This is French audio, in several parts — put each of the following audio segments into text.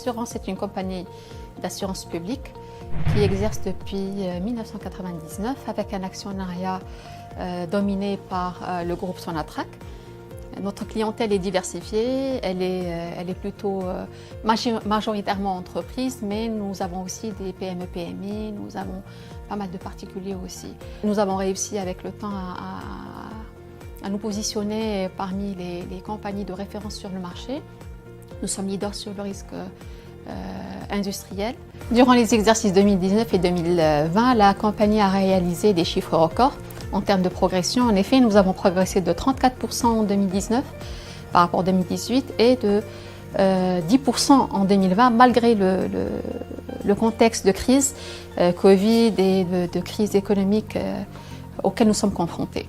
Assurance est une compagnie d'assurance publique qui exerce depuis 1999 avec un actionnariat dominé par le groupe Sonatrach. Notre clientèle est diversifiée, elle est plutôt majoritairement entreprise, mais nous avons aussi des PME-PMI, nous avons pas mal de particuliers aussi. Nous avons réussi avec le temps à nous positionner parmi les compagnies de référence sur le marché. Nous sommes leaders sur le risque industriel. Durant les exercices 2019 et 2020, la compagnie a réalisé des chiffres records en termes de progression. En effet, nous avons progressé de 34% en 2019 par rapport à 2018 et de 10% en 2020 malgré le contexte de crise Covid et de crise économique auquel nous sommes confrontés.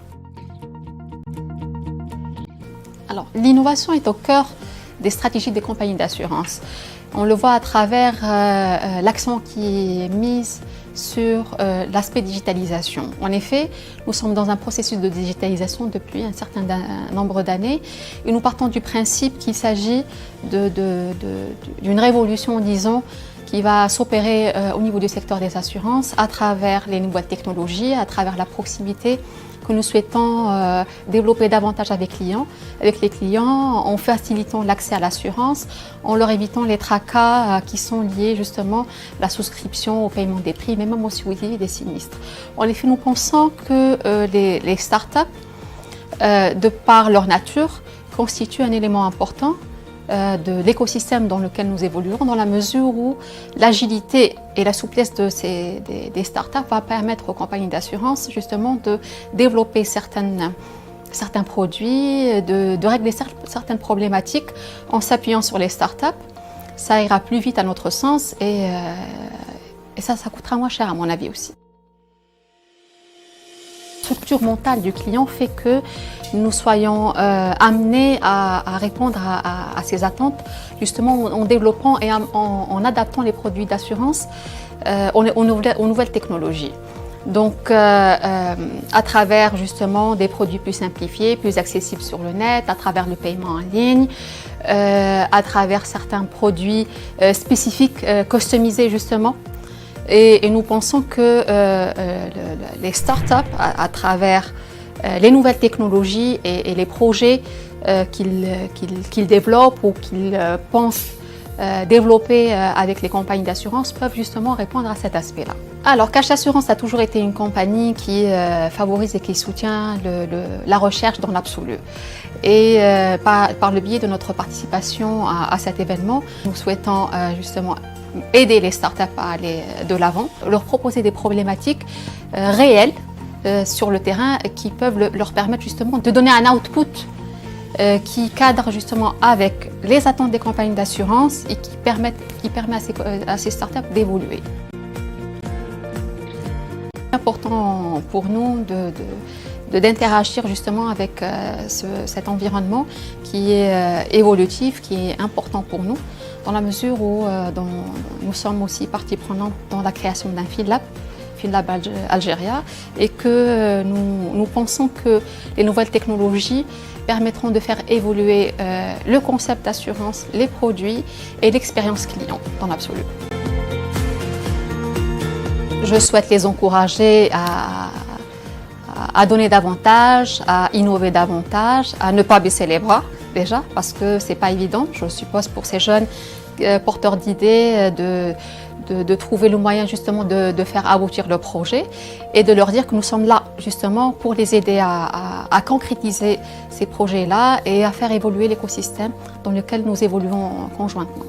Alors, l'innovation est au cœur des stratégies des compagnies d'assurance. On le voit à travers l'accent qui est mis sur l'aspect digitalisation. En effet, nous sommes dans un processus de digitalisation depuis un certain nombre d'années et nous partons du principe qu'il s'agit d'une révolution, disons, qui va s'opérer au niveau du secteur des assurances à travers les nouvelles technologies, à travers la proximité que nous souhaitons développer davantage avec les clients en facilitant l'accès à l'assurance, en leur évitant les tracas qui sont liés justement à la souscription, au paiement des prix, mais même au suivi des sinistres. En effet, nous pensons que les startups, de par leur nature, constituent un élément important de l'écosystème dans lequel nous évoluons, dans la mesure où l'agilité et la souplesse des startups va permettre aux compagnies d'assurance justement de développer certains produits, de régler certaines problématiques en s'appuyant sur les startups. Ça ira plus vite à notre sens et ça coûtera moins cher à mon avis aussi. La structure mentale du client fait que nous soyons amenés à répondre à ces attentes, justement en développant et en adaptant les produits d'assurance aux nouvelles technologies. Donc, à travers justement des produits plus simplifiés, plus accessibles sur le net, à travers le paiement en ligne, à travers certains produits spécifiques, customisés justement. Et nous pensons que les startups, à travers les nouvelles technologies et les projets qu'ils développent ou qu'ils pensent développer avec les compagnies d'assurance peuvent justement répondre à cet aspect-là. Alors, Cash Assurance a toujours été une compagnie qui favorise et qui soutient la recherche dans l'absolu. Et par le biais de notre participation à cet événement, nous souhaitons justement aider les startups à aller de l'avant, leur proposer des problématiques réelles sur le terrain qui peuvent leur permettre justement de donner un output qui cadre justement avec les attentes des compagnies d'assurance et qui permet à ces startups d'évoluer. C'est important pour nous d'interagir justement avec cet environnement qui est évolutif, qui est important pour nous, dans la mesure où nous sommes aussi partie prenante dans la création d'un FinLab Algéria, et que nous pensons que les nouvelles technologies permettront de faire évoluer le concept d'assurance, les produits et l'expérience client dans l'absolu. Je souhaite les encourager à donner davantage, à innover davantage, à ne pas baisser les bras déjà, parce que ce n'est pas évident, je suppose, pour ces jeunes porteurs d'idées de trouver le moyen justement de faire aboutir le projet et de leur dire que nous sommes là justement pour les aider à concrétiser ces projets-là et à faire évoluer l'écosystème dans lequel nous évoluons conjointement.